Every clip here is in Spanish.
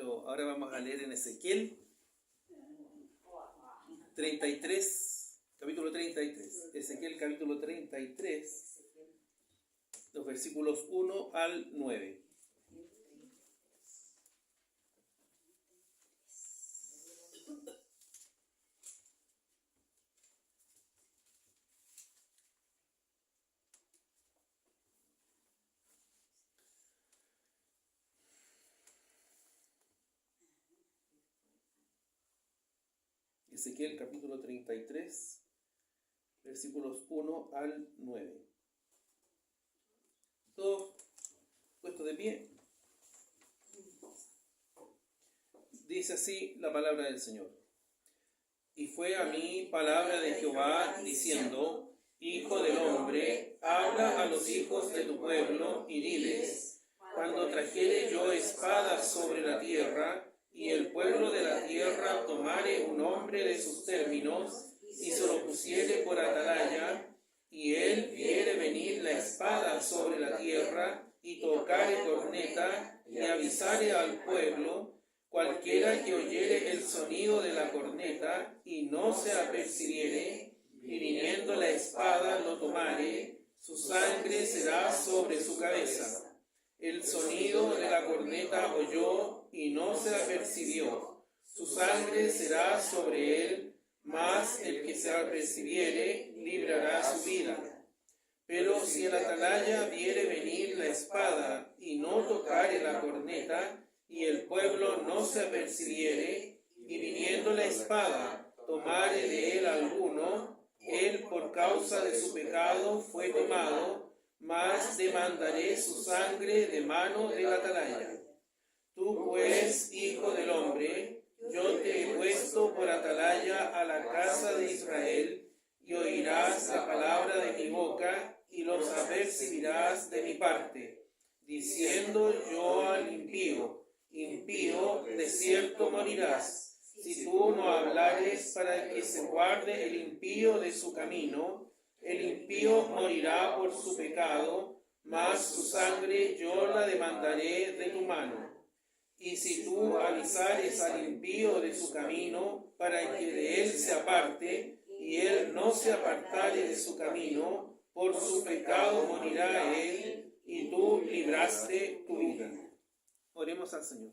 pero ahora vamos a leer en Ezequiel 33, capítulo 33. Ezequiel capítulo 33, los versículos 1 al 9. Ezequiel capítulo 33, versículos 1 al 9. Todos puestos de pie. Dice así la palabra del Señor. Y fue a mí palabra de Jehová diciendo: Hijo del hombre, habla a los hijos de tu pueblo y diles: cuando trajere yo espada sobre la tierra, y el pueblo de la tierra tomare un hombre de sus términos, y se lo pusiere por atalaya, y él viere venir la espada sobre la tierra, y tocare corneta, y avisare al pueblo, cualquiera que oyere el sonido de la corneta, y no se apercibiere, y viniendo la espada lo tomare, su sangre será sobre su cabeza. El sonido de la corneta oyó, y no se apercibió. Su sangre será sobre él, mas el que se apercibiere librará su vida. Pero si el atalaya viere venir la espada, y no tocare la corneta, y el pueblo no se apercibiere, y viniendo la espada tomare de él alguno, él por causa de su pecado fue tomado, mas demandaré su sangre de mano del atalaya. Tú pues, hijo del hombre, yo te he puesto por atalaya a la casa de Israel, y oirás la palabra de mi boca, y los apercibirás de mi parte, diciendo yo al impío: impío, de cierto morirás, si tú no hablares para que se guarde el impío de su camino. El impío morirá por su pecado, mas su sangre yo la demandaré de tu mano. Y si tú avisares al impío de su camino, para que de él se aparte, y él no se apartare de su camino, por su pecado morirá él, y tú libraste tu vida. Oremos al Señor.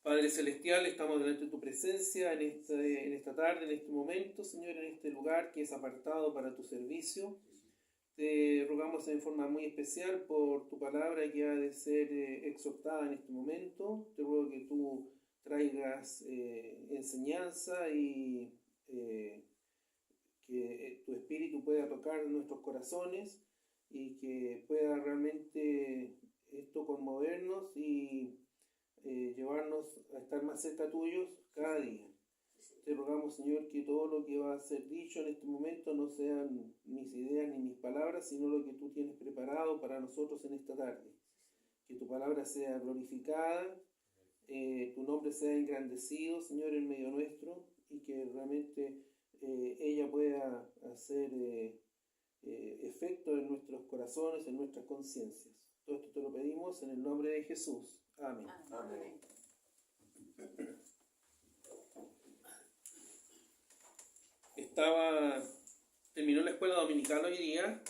Padre Celestial, estamos delante de tu presencia en esta tarde, en este momento, Señor, en este lugar que es apartado para tu servicio. Te rogamos en forma muy especial por tu palabra que ha de ser exhortada en este momento. Te ruego que tú traigas enseñanza y que tu espíritu pueda tocar nuestros corazones y que pueda realmente esto conmovernos y llevarnos a estar más cerca tuyos cada día. Te rogamos, Señor, que todo lo que va a ser dicho en este momento no sean mis ideas ni mis palabras, sino lo que tú tienes preparado para nosotros en esta tarde. Que tu palabra sea glorificada, tu nombre sea engrandecido, Señor, en medio nuestro, y que realmente ella pueda hacer efecto en nuestros corazones, en nuestras conciencias. Todo esto te lo pedimos en el nombre de Jesús. Amén. Amén. Terminó la escuela dominical hoy día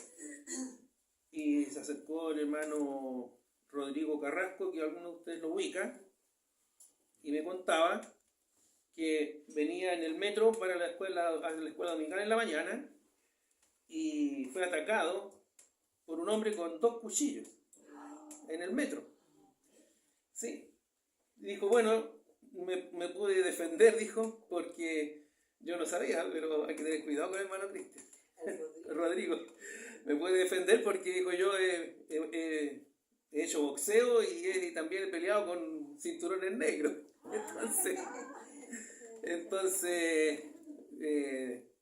y se acercó el hermano Rodrigo Carrasco, que algunos de ustedes lo ubican, y me contaba que venía en el metro para la escuela dominical en la mañana y fue atacado por un hombre con 2 cuchillos en el metro. Sí. Dijo, bueno, me pude defender, dijo, porque yo no sabía, pero hay que tener cuidado con el hermano Cristian. Rodrigo. Me pude defender porque, dijo, yo he hecho boxeo y también he peleado con cinturones negros. Entonces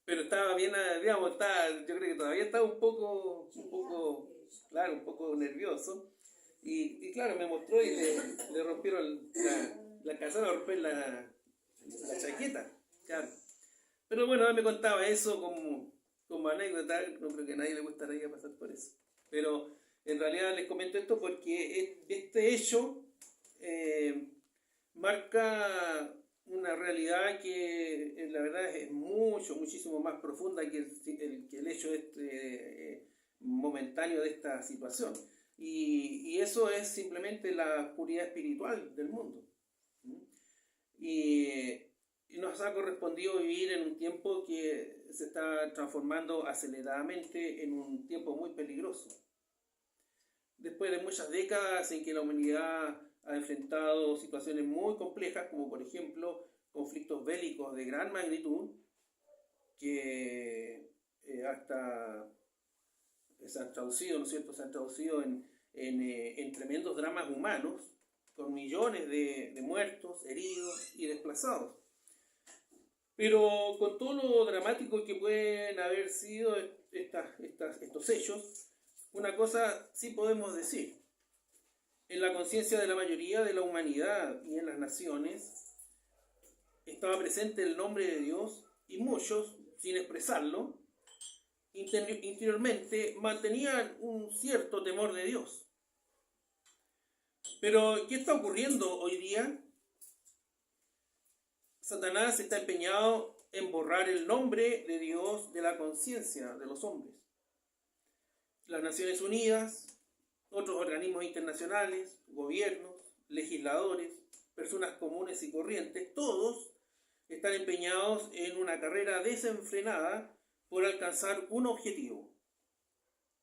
pero estaba bien, digamos, yo creo que todavía estaba un poco nervioso. Y claro, me mostró y le rompieron la calzada, le rompieron la chaqueta. Claro. Pero bueno, él me contaba eso como anécdota. No creo que a nadie le gustaría pasar por eso. Pero en realidad les comento esto porque este hecho marca una realidad que la verdad es muchísimo más profunda que el hecho momentáneo de esta situación. Y eso es simplemente la oscuridad espiritual del mundo. Y nos ha correspondido vivir en un tiempo que se está transformando aceleradamente en un tiempo muy peligroso. Después de muchas décadas en que la humanidad ha enfrentado situaciones muy complejas, como por ejemplo conflictos bélicos de gran magnitud, que hasta se han traducido, ¿no es cierto?, se han traducido en tremendos dramas humanos, con millones de muertos, heridos y desplazados. Pero con todo lo dramático que pueden haber sido estos hechos, una cosa sí podemos decir. En la conciencia de la mayoría de la humanidad y en las naciones estaba presente el nombre de Dios, y muchos, sin expresarlo, interiormente mantenían un cierto temor de Dios. Pero, ¿qué está ocurriendo hoy día? Satanás está empeñado en borrar el nombre de Dios de la conciencia de los hombres. Las Naciones Unidas, otros organismos internacionales, gobiernos, legisladores, personas comunes y corrientes, todos están empeñados en una carrera desenfrenada por alcanzar un objetivo.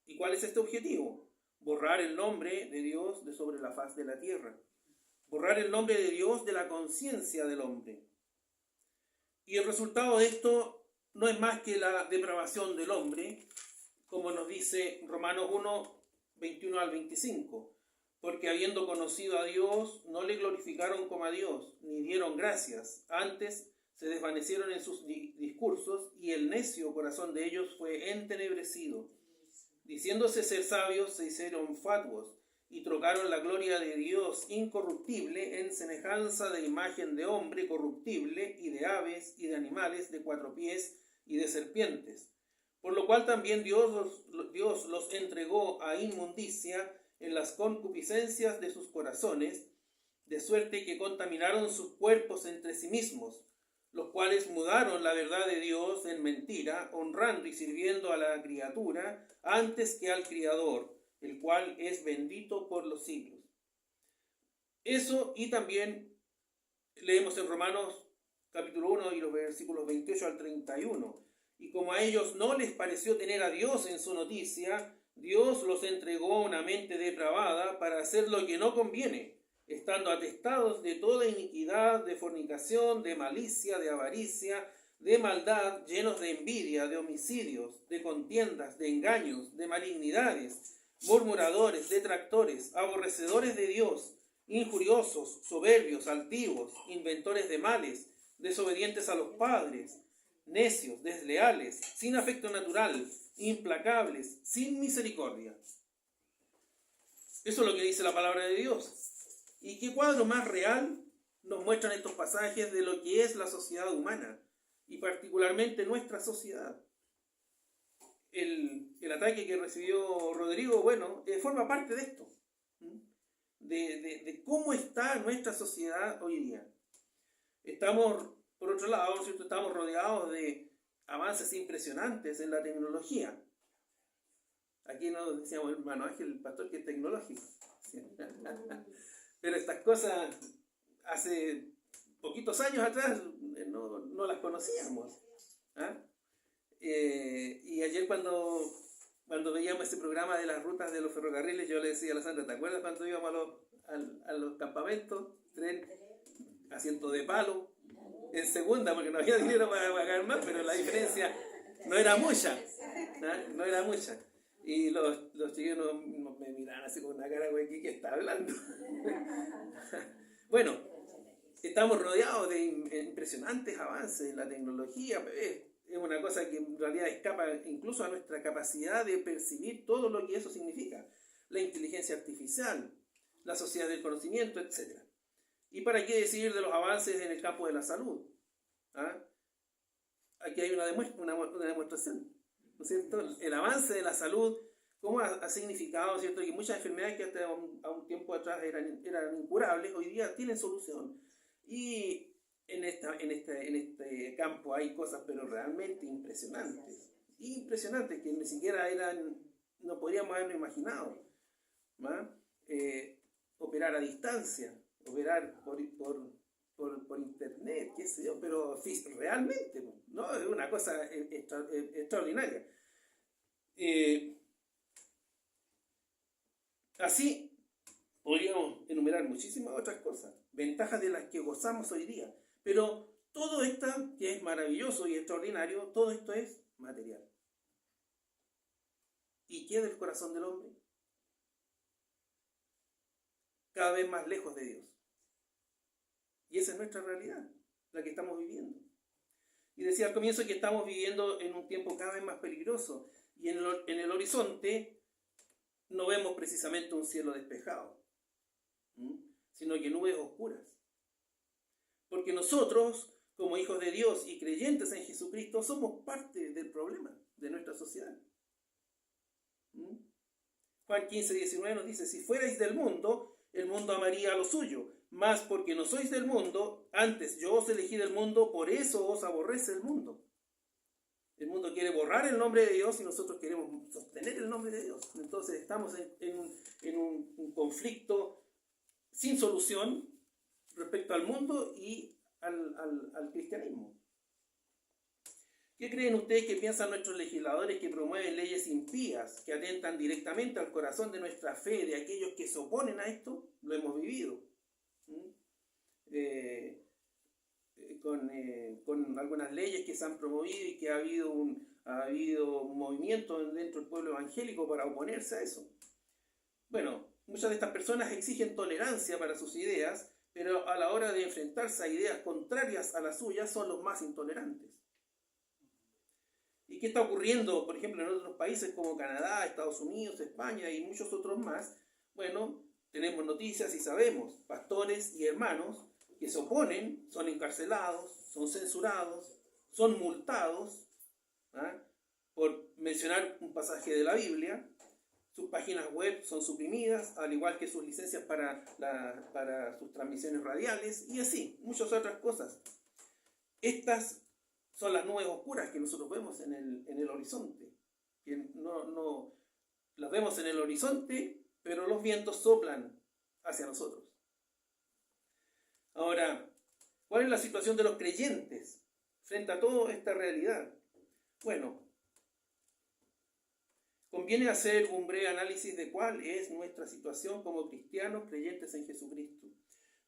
¿Y cuál es este objetivo? Borrar el nombre de Dios de sobre la faz de la tierra. Borrar el nombre de Dios de la conciencia del hombre. Y el resultado de esto no es más que la depravación del hombre, como nos dice Romanos 1, 21 al 25. Porque habiendo conocido a Dios, no le glorificaron como a Dios, ni dieron gracias. Antes se desvanecieron en sus discursos, y el necio corazón de ellos fue entenebrecido. Diciéndose ser sabios, se hicieron fatuos, y trocaron la gloria de Dios incorruptible en semejanza de imagen de hombre corruptible, y de aves, y de animales de 4 pies, y de serpientes. Por lo cual también Dios los entregó a inmundicia en las concupiscencias de sus corazones, de suerte que contaminaron sus cuerpos entre sí mismos, los cuales mudaron la verdad de Dios en mentira, honrando y sirviendo a la criatura antes que al Criador, el cual es bendito por los siglos. Eso, y también leemos en Romanos capítulo 1 y los versículos 28 al 31. Y como a ellos no les pareció tener a Dios en su noticia, Dios los entregó a una mente depravada para hacer lo que no conviene, estando atestados de toda iniquidad, de fornicación, de malicia, de avaricia, de maldad, llenos de envidia, de homicidios, de contiendas, de engaños, de malignidades, murmuradores, detractores, aborrecedores de Dios, injuriosos, soberbios, altivos, inventores de males, desobedientes a los padres, necios, desleales, sin afecto natural, implacables, sin misericordia. Eso es lo que dice la palabra de Dios. ¿Y qué cuadro más real nos muestran estos pasajes de lo que es la sociedad humana, y particularmente nuestra sociedad? El ataque que recibió Rodrigo, forma parte de esto, de cómo está nuestra sociedad hoy día. Estamos, por otro lado, ¿cierto?, estamos rodeados de avances impresionantes en la tecnología. Aquí nos decíamos, hermano Ángel, el pastor, que es tecnológico. Pero estas cosas hace poquitos años atrás no las conocíamos. Y ayer cuando veíamos ese programa de las rutas de los ferrocarriles, yo le decía a la Sandra, ¿te acuerdas cuando íbamos a los campamentos? Tren, asiento de palo, en segunda, porque no había dinero para pagar más, pero la diferencia no era mucha. No era mucha. Y los chiquillos me miraban así con una cara, güey, ¿qué está hablando? Bueno, estamos rodeados de impresionantes avances en la tecnología. Es una cosa que en realidad escapa incluso a nuestra capacidad de percibir todo lo que eso significa. La inteligencia artificial, la sociedad del conocimiento, etc. ¿Y para qué decir de los avances en el campo de la salud? Aquí hay una demostración, ¿no es cierto? El avance de la salud cómo ha significado, ¿cierto?, que muchas enfermedades que hasta a un tiempo atrás eran incurables, hoy día tienen solución. Y en este campo hay cosas pero realmente impresionantes. Impresionantes, que ni siquiera no podríamos haberlo imaginado. Operar a distancia, operar por internet, qué sé yo, pero realmente, ¿no? Es una cosa extraordinaria. Así podríamos enumerar muchísimas otras cosas, ventajas de las que gozamos hoy día, pero todo esto que es maravilloso y extraordinario, todo esto es material. ¿Y qué del corazón del hombre? Cada vez más lejos de Dios. Y esa es nuestra realidad, la que estamos viviendo. Y decía al comienzo que estamos viviendo en un tiempo cada vez más peligroso. Y en el horizonte no vemos precisamente un cielo despejado, sino que nubes oscuras. Porque nosotros, como hijos de Dios y creyentes en Jesucristo, somos parte del problema de nuestra sociedad. Juan 15:19 nos dice: si fuerais del mundo, el mundo amaría a lo suyo, mas porque no sois del mundo, antes yo os elegí del mundo, por eso os aborrece el mundo. El mundo quiere borrar el nombre de Dios y nosotros queremos sostener el nombre de Dios. Entonces estamos en un conflicto sin solución respecto al mundo y al cristianismo. ¿Qué creen ustedes que piensan nuestros legisladores que promueven leyes impías, que atentan directamente al corazón de nuestra fe, de aquellos que se oponen a esto? Lo hemos vivido. Con algunas leyes que se han promovido y que ha habido un movimiento dentro del pueblo evangélico para oponerse a eso. Bueno, muchas de estas personas exigen tolerancia para sus ideas, pero a la hora de enfrentarse a ideas contrarias a las suyas son los más intolerantes. ¿Y qué está ocurriendo, por ejemplo, en otros países como Canadá, Estados Unidos, España y muchos otros más? Bueno, tenemos noticias y sabemos, pastores y hermanos que se oponen, son encarcelados, son censurados, son multados, por mencionar un pasaje de la Biblia. Sus páginas web son suprimidas, al igual que sus licencias para sus transmisiones radiales, y así, muchas otras cosas. Estas son las nubes oscuras que nosotros vemos en el horizonte. Que no las vemos en el horizonte, pero los vientos soplan hacia nosotros. Ahora, ¿cuál es la situación de los creyentes frente a toda esta realidad? Bueno, conviene hacer un breve análisis de cuál es nuestra situación como cristianos creyentes en Jesucristo.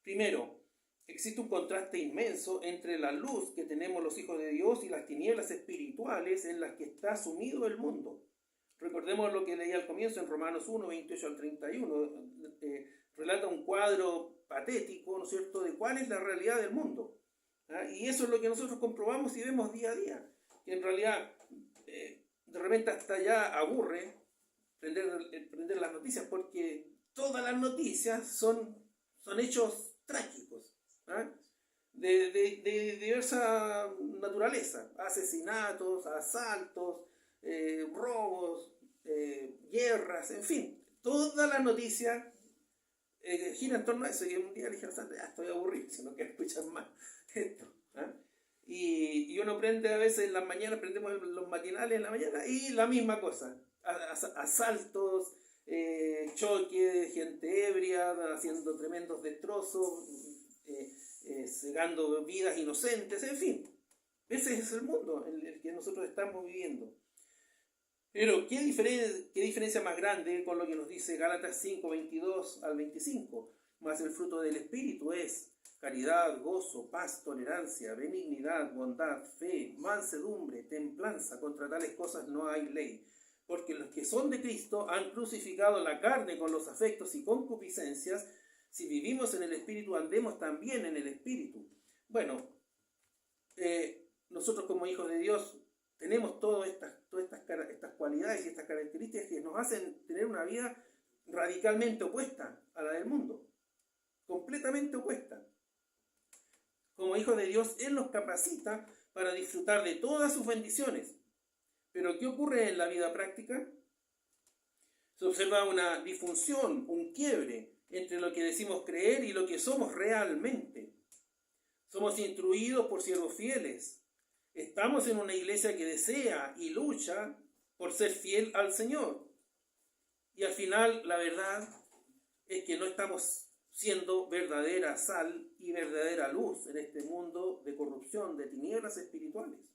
Primero, existe un contraste inmenso entre la luz que tenemos los hijos de Dios y las tinieblas espirituales en las que está sumido el mundo. Recordemos lo que leí al comienzo en Romanos 1, 28 al 31. Relata un cuadro patético, ¿no es cierto?, de cuál es la realidad del mundo. Y eso es lo que nosotros comprobamos y vemos día a día. Que en realidad, de repente hasta ya aburre prender las noticias, porque todas las noticias son hechos trágicos, de diversa naturaleza: asesinatos, asaltos, robos, guerras, en fin, toda la noticia gira en torno a eso. Y un día le dije a Sandra: ya estoy aburrido, si no quiero escuchar más esto. Y uno prende a veces en las mañanas, prendemos los matinales en la mañana y la misma cosa: asaltos, choques, gente ebria haciendo tremendos destrozos, cegando vidas inocentes, en fin. Ese es el mundo en el que nosotros estamos viviendo. Pero ¿qué diferencia más grande con lo que nos dice Gálatas 5, 22 al 25? Mas el fruto del Espíritu es caridad, gozo, paz, tolerancia, benignidad, bondad, fe, mansedumbre, templanza. Contra tales cosas no hay ley. Porque los que son de Cristo han crucificado la carne con los afectos y concupiscencias. Si vivimos en el Espíritu, andemos también en el Espíritu. Bueno, nosotros como hijos de Dios tenemos todas estas cualidades y estas características que nos hacen tener una vida radicalmente opuesta a la del mundo. Completamente opuesta. Como hijos de Dios, Él nos capacita para disfrutar de todas sus bendiciones. Pero ¿qué ocurre en la vida práctica? Se observa una disfunción, un quiebre entre lo que decimos creer y lo que somos realmente. Somos instruidos por siervos fieles. Estamos en una iglesia que desea y lucha por ser fiel al Señor. Y al final, la verdad es que no estamos siendo verdadera sal y verdadera luz en este mundo de corrupción, de tinieblas espirituales.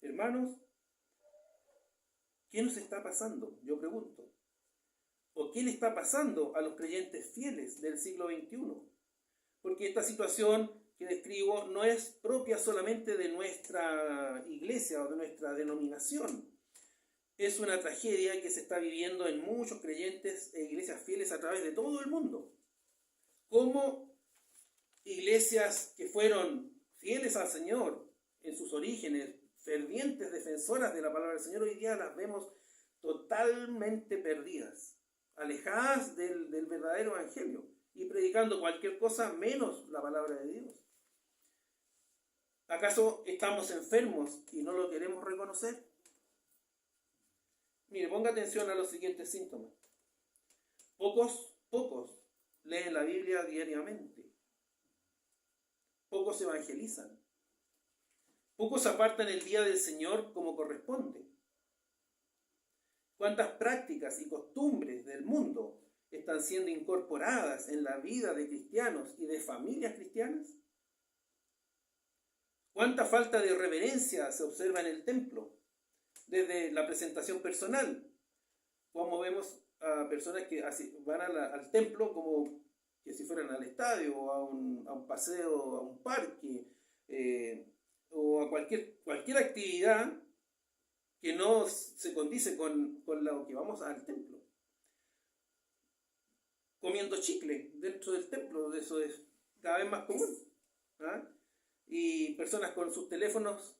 Hermanos, ¿qué nos está pasando? Yo pregunto. ¿O qué le está pasando a los creyentes fieles del siglo XXI? Porque esta situación que describo no es propia solamente de nuestra iglesia o de nuestra denominación. Es una tragedia que se está viviendo en muchos creyentes e iglesias fieles a través de todo el mundo. Como iglesias que fueron fieles al Señor en sus orígenes, fervientes defensoras de la palabra del Señor, hoy día las vemos totalmente perdidas, alejadas del verdadero evangelio y predicando cualquier cosa menos la palabra de Dios. ¿Acaso estamos enfermos y no lo queremos reconocer? Mire, ponga atención a los siguientes síntomas. Pocos leen la Biblia diariamente. Pocos evangelizan. Pocos apartan el día del Señor como corresponde. ¿Cuántas prácticas y costumbres del mundo están siendo incorporadas en la vida de cristianos y de familias cristianas? ¿Cuánta falta de reverencia se observa en el templo? Desde la presentación personal, como vemos a personas que van al templo como que si fueran al estadio o a un paseo, a un parque, o a cualquier actividad que no se condice con lo que vamos al templo. Comiendo chicle dentro del templo, eso es cada vez más común. ¿Ah? Y personas con sus teléfonos,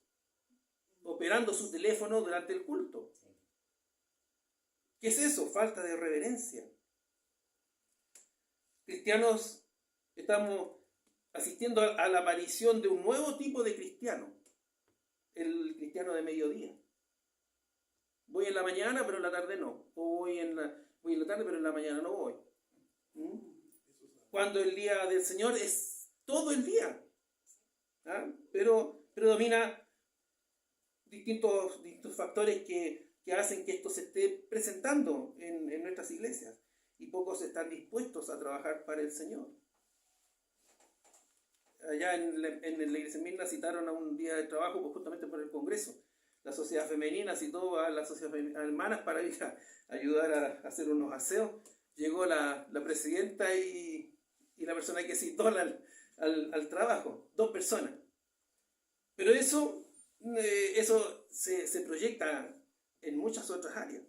operando sus teléfonos durante el culto. ¿Qué es eso? Falta de reverencia. Cristianos, estamos asistiendo a la aparición de un nuevo tipo de cristiano, el cristiano de mediodía. Voy en la mañana, pero en la tarde no. O voy en la tarde, pero en la mañana no voy. Cuando el día del Señor es todo el día. ¿Ah? Pero predomina distintos factores que hacen que esto se esté presentando en nuestras iglesias. Y pocos están dispuestos a trabajar para el Señor. Allá en la iglesia Mirna citaron a un día de trabajo justamente por el Congreso. La sociedad femenina citó a las sociedades hermanas para ir a ayudar a hacer unos aseos. Llegó la presidenta y la persona que citó al trabajo. 2 personas. Pero eso se proyecta en muchas otras áreas.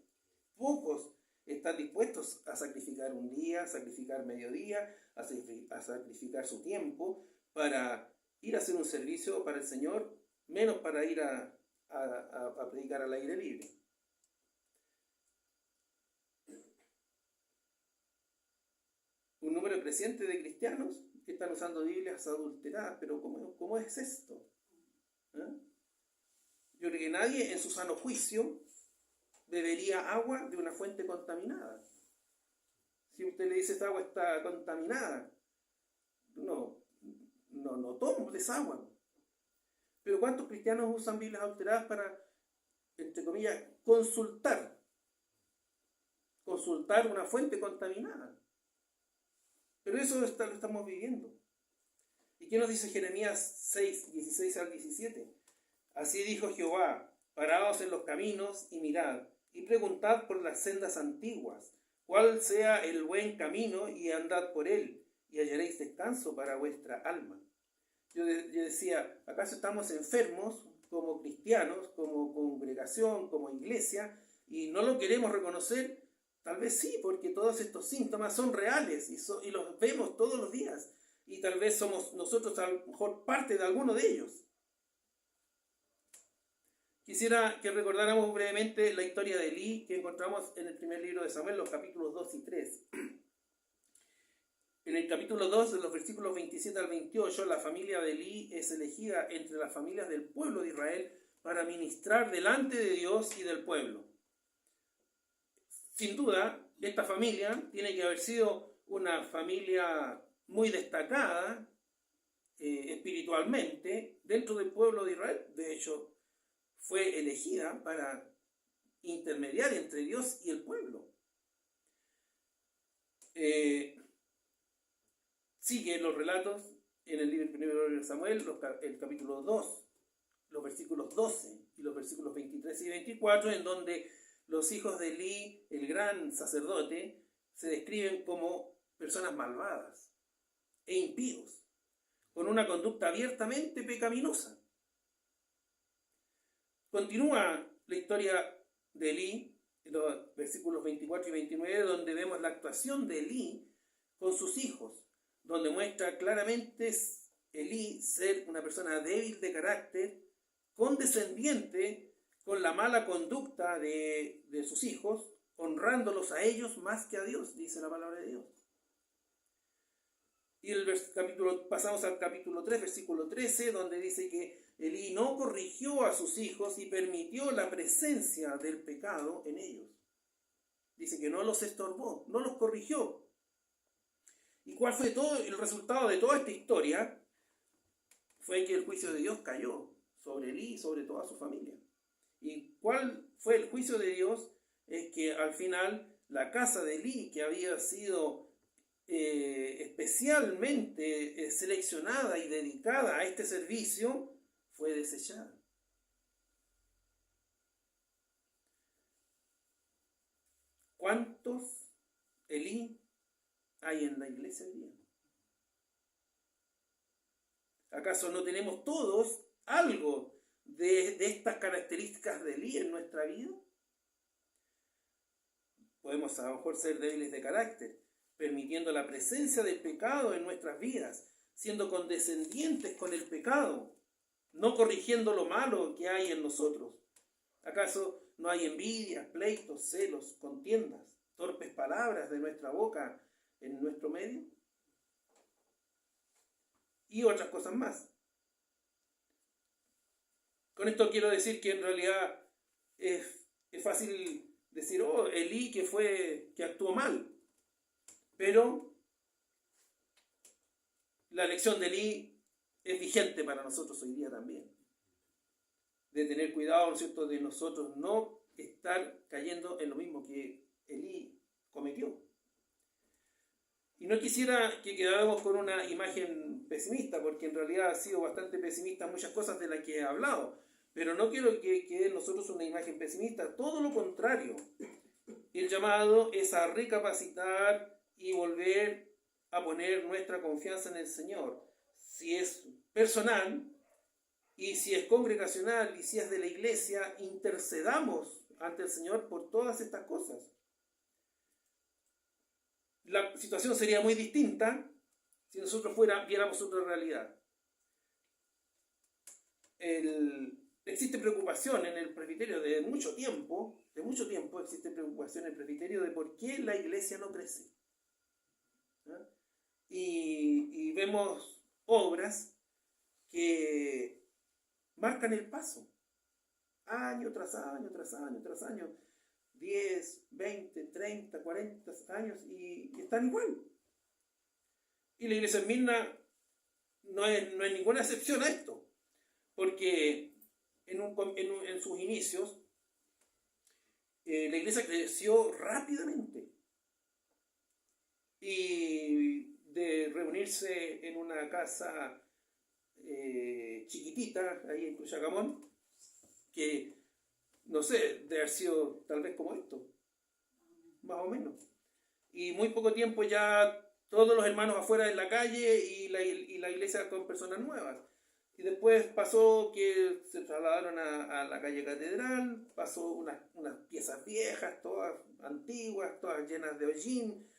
Pocos están dispuestos a sacrificar un día, a sacrificar mediodía, a sacrificar su tiempo para ir a hacer un servicio para el Señor, menos para ir a predicar al aire libre. Un número creciente de cristianos que están usando Biblias adulteradas, pero ¿cómo es esto? ¿Eh? Yo creo que nadie en su sano juicio bebería agua de una fuente contaminada. Si usted le dice esta agua está contaminada, no tomes agua. Pero ¿cuántos cristianos usan Biblias adulteradas para, entre comillas, consultar una fuente contaminada? Pero eso lo estamos viviendo. ¿Y qué nos dice Jeremías 6, 16 al 17? Así dijo Jehová: paraos en los caminos y mirad, y preguntad por las sendas antiguas, cuál sea el buen camino, y andad por él, y hallaréis descanso para vuestra alma. Yo decía, ¿acaso estamos enfermos como cristianos, como congregación, como iglesia, y no lo queremos reconocer? Tal vez sí, porque todos estos síntomas son reales y los vemos todos los días, y tal vez somos nosotros a lo mejor parte de alguno de ellos. Quisiera que recordáramos brevemente la historia de Elí que encontramos en el primer libro de Samuel, los capítulos 2 y 3. En el capítulo 2, de los versículos 27 al 28, la familia de Elí es elegida entre las familias del pueblo de Israel para ministrar delante de Dios y del pueblo. sin duda, esta familia tiene que haber sido una familia muy destacada espiritualmente dentro del pueblo de Israel. De hecho, fue elegida para intermediar entre Dios y el pueblo. Sigue los relatos en el libro primero de Samuel, el capítulo 2, los versículos 12 y los versículos 23 y 24, en donde los hijos de Elí, el gran sacerdote, se describen como personas malvadas e impíos, con una conducta abiertamente pecaminosa. Continúa la historia de Elí en los versículos 24 y 29, donde vemos la actuación de Elí con sus hijos, donde muestra claramente Elí ser una persona débil de carácter, condescendiente con la mala conducta de sus hijos, honrándolos a ellos más que a Dios, dice la palabra de Dios. Y pasamos al capítulo 3, versículo 13, donde dice que Elí no corrigió a sus hijos y permitió la presencia del pecado en ellos. Dice que no los estorbó, no los corrigió. ¿Y cuál fue todo el resultado de toda esta historia? Fue que el juicio de Dios cayó sobre Elí y sobre toda su familia. ¿Y cuál fue el juicio de Dios? Es que al final la casa de Elí, que había sido especialmente seleccionada y dedicada a este servicio, fue desechada. ¿Cuántos Elí hay en la iglesia hoy día? ¿Acaso no tenemos todos algo de estas características de Elí en nuestra vida? Podemos a lo mejor ser débiles de carácter, permitiendo la presencia del pecado en nuestras vidas, siendo condescendientes con el pecado, no corrigiendo lo malo que hay en nosotros. ¿Acaso no hay envidias, pleitos, celos, contiendas, torpes palabras de nuestra boca en nuestro medio? Y otras cosas más. Con esto quiero decir que en realidad es fácil decir, Elí que actuó mal. Pero la lección de Elí es vigente para nosotros hoy día también. De tener cuidado, ¿no es cierto?, de nosotros no estar cayendo en lo mismo que Elí cometió. Y no quisiera que quedáramos con una imagen pesimista, porque en realidad ha sido bastante pesimista muchas cosas de las que he hablado. Pero no quiero que quede en nosotros una imagen pesimista, todo lo contrario. El llamado es a recapacitar y volver a poner nuestra confianza en el Señor. Si es personal y si es congregacional y si es de la iglesia, intercedamos ante el Señor por todas estas cosas. La situación sería muy distinta si nosotros viéramos otra realidad. Existe preocupación en el presbiterio de mucho tiempo existe preocupación en el presbiterio de por qué la iglesia no crece. Y vemos obras que marcan el paso, año tras año, tras año, tras año, 10, 20, 30, 40 años y están igual. Y la iglesia en Mirna no es ninguna excepción a esto, porque en sus inicios la iglesia creció rápidamente y de reunirse en una casa chiquitita ahí en Cuyacamón, que no sé, de haber sido tal vez como esto, más o menos, y muy poco tiempo ya todos los hermanos afuera en la calle y la iglesia con personas nuevas. Y después pasó que se trasladaron a la calle Catedral, pasó unas piezas viejas, todas antiguas, todas llenas de hollín,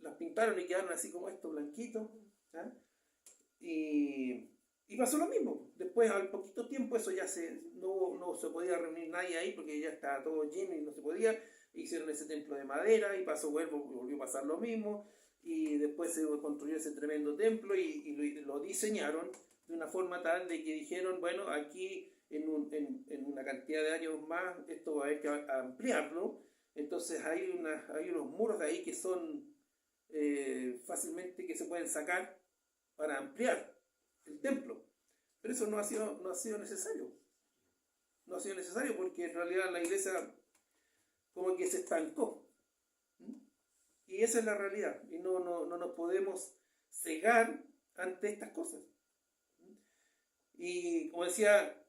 las pintaron y quedaron así como esto, blanquitos. Y pasó lo mismo. Después, al poquito tiempo, eso ya no se podía reunir nadie ahí porque ya estaba todo lleno y no se podía. Hicieron ese templo de madera y volvió a pasar lo mismo. Y después se construyó ese tremendo templo y lo diseñaron de una forma tal de que dijeron, bueno, aquí en una cantidad de años más esto va a haber que ampliarlo Entonces hay unos muros de ahí que son fácilmente que se pueden sacar para ampliar el templo. Pero eso no ha sido necesario. No ha sido necesario porque en realidad la iglesia como que se estancó. Y esa es la realidad. Y no nos podemos cegar ante estas cosas. Y como decía,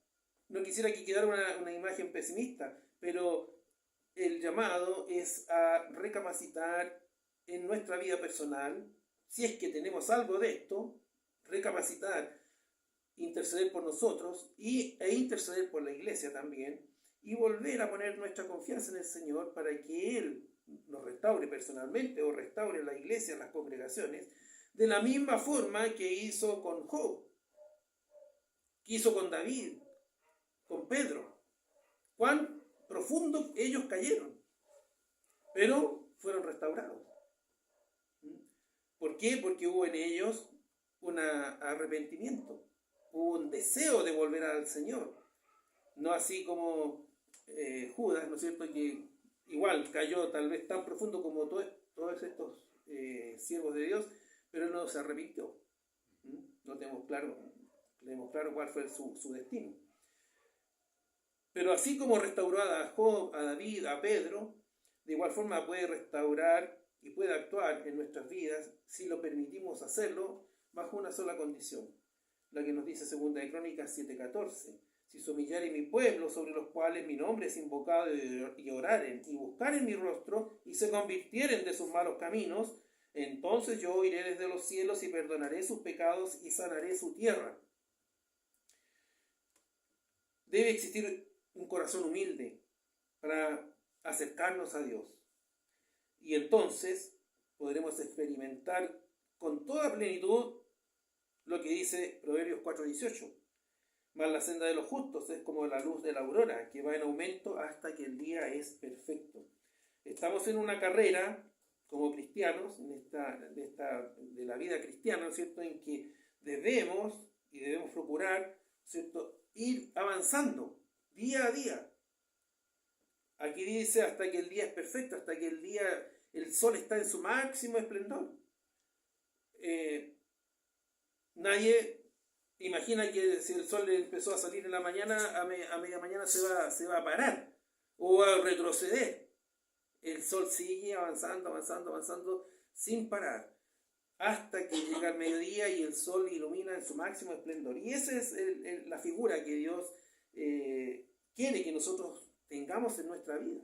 no quisiera que quedara una imagen pesimista, pero el llamado es a recapacitar en nuestra vida personal, si es que tenemos algo de esto, recapacitar, interceder por nosotros e interceder por la iglesia también, y volver a poner nuestra confianza en el Señor para que Él nos restaure personalmente o restaure la iglesia, las congregaciones, de la misma forma que hizo con Job, que hizo con David, con Pedro. Cuán profundo ellos cayeron, pero fueron restaurados. ¿Por qué? Porque hubo en ellos un arrepentimiento, hubo un deseo de volver al Señor. No así como Judas, ¿no es cierto?, que igual cayó tal vez tan profundo como todos estos siervos de Dios, pero no se arrepintió. No tenemos claro cuál fue su destino. Pero así como restauró a Job, a David, a Pedro, de igual forma puede restaurar y puede actuar en nuestras vidas si lo permitimos hacerlo bajo una sola condición, la que nos dice 2 de Crónicas 7:14. Si se humillare mi pueblo, sobre los cuales mi nombre es invocado, y oraren y buscaren mi rostro y se convirtieren de sus malos caminos, entonces yo oiré desde los cielos y perdonaré sus pecados y sanaré su tierra. Debe existir un corazón humilde para acercarnos a Dios. Y entonces podremos experimentar con toda plenitud lo que dice Proverbios 4:18. Mas la senda de los justos es como la luz de la aurora, que va en aumento hasta que el día es perfecto. Estamos en una carrera como cristianos, de la vida cristiana, ¿no es cierto?, en que debemos procurar, ¿cierto?, ir avanzando día a día. Aquí dice hasta que el día es perfecto, hasta que el sol está en su máximo esplendor. Nadie imagina que si el sol empezó a salir en la mañana, a media mañana se va a parar o a retroceder. El sol sigue avanzando sin parar, hasta que llega el mediodía y el sol ilumina en su máximo esplendor. Y esa es la figura que Dios quiere que nosotros tengamos en nuestra vida.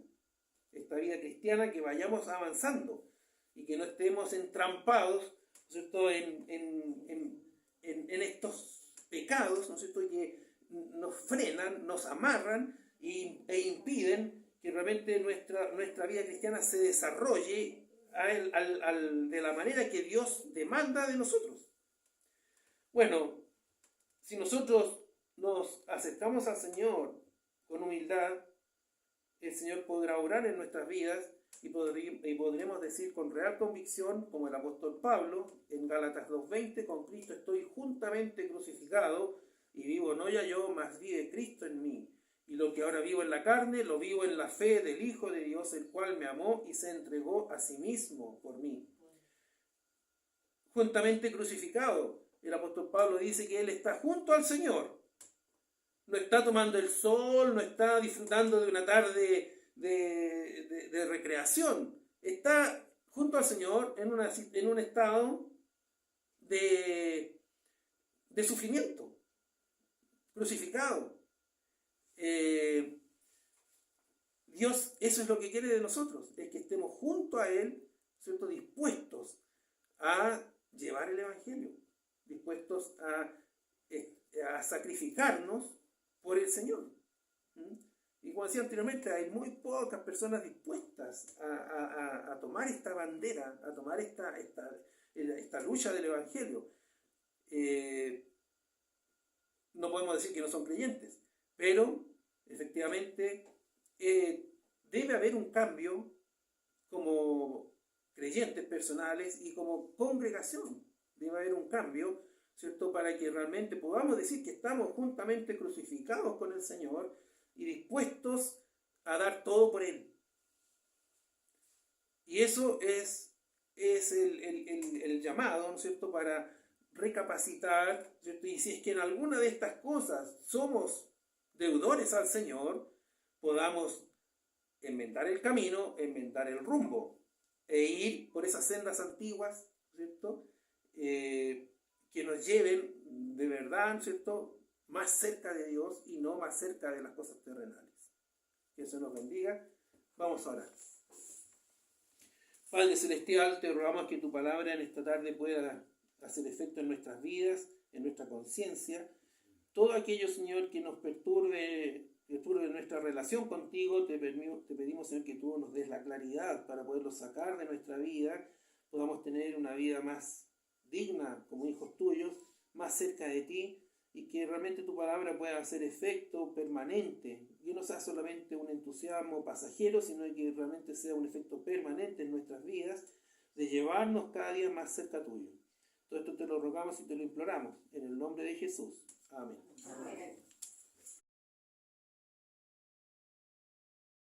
Esta vida cristiana, que vayamos avanzando y que no estemos entrampados, ¿no es cierto?, en estos pecados, ¿no es cierto?, que nos frenan, nos amarran e impiden que realmente nuestra vida cristiana se desarrolle de la manera que Dios demanda de nosotros. Bueno, si nosotros nos acercamos al Señor con humildad, el Señor podrá obrar en nuestras vidas y podremos decir con real convicción, como el apóstol Pablo en Gálatas 2:20, con Cristo estoy juntamente crucificado y vivo no ya yo, mas vive Cristo en mí. Y lo que ahora vivo en la carne, lo vivo en la fe del Hijo de Dios, el cual me amó y se entregó a sí mismo por mí. Juntamente crucificado. El apóstol Pablo dice que él está junto al Señor. No está tomando el sol, no está disfrutando de una tarde de recreación. Está junto al Señor en un estado de sufrimiento, crucificado. Dios, eso es lo que quiere de nosotros, es que estemos junto a Él, ¿cierto?, dispuestos a llevar el Evangelio, dispuestos a sacrificarnos por el Señor. Y como decía anteriormente, hay muy pocas personas dispuestas a tomar esta bandera, a tomar esta lucha del Evangelio. No podemos decir que no son creyentes, pero efectivamente debe haber un cambio como creyentes personales y como congregación. Debe haber un cambio, ¿cierto?, para que realmente podamos decir que estamos juntamente crucificados con el Señor y dispuestos a dar todo por Él. Y eso es el llamado, ¿no es cierto?, para recapacitar, ¿cierto? Y si es que en alguna de estas cosas somos deudores al Señor, podamos enmendar el camino, enmendar el rumbo e ir por esas sendas antiguas, ¿cierto? Que nos lleven de verdad, ¿cierto?, más cerca de Dios y no más cerca de las cosas terrenales. Que eso nos bendiga. Vamos a orar. Padre Celestial, te rogamos que tu palabra en esta tarde pueda hacer efecto en nuestras vidas, en nuestra conciencia. Todo aquello, Señor, que nos perturbe nuestra relación contigo, te pedimos, Señor, que tú nos des la claridad para poderlo sacar de nuestra vida, podamos tener una vida más digna como hijos tuyos, más cerca de ti, y que realmente tu palabra pueda hacer efecto permanente, que no sea solamente un entusiasmo pasajero, sino que realmente sea un efecto permanente en nuestras vidas, de llevarnos cada día más cerca tuyo. Todo esto te lo rogamos y te lo imploramos, en el nombre de Jesús. Amén. Amén.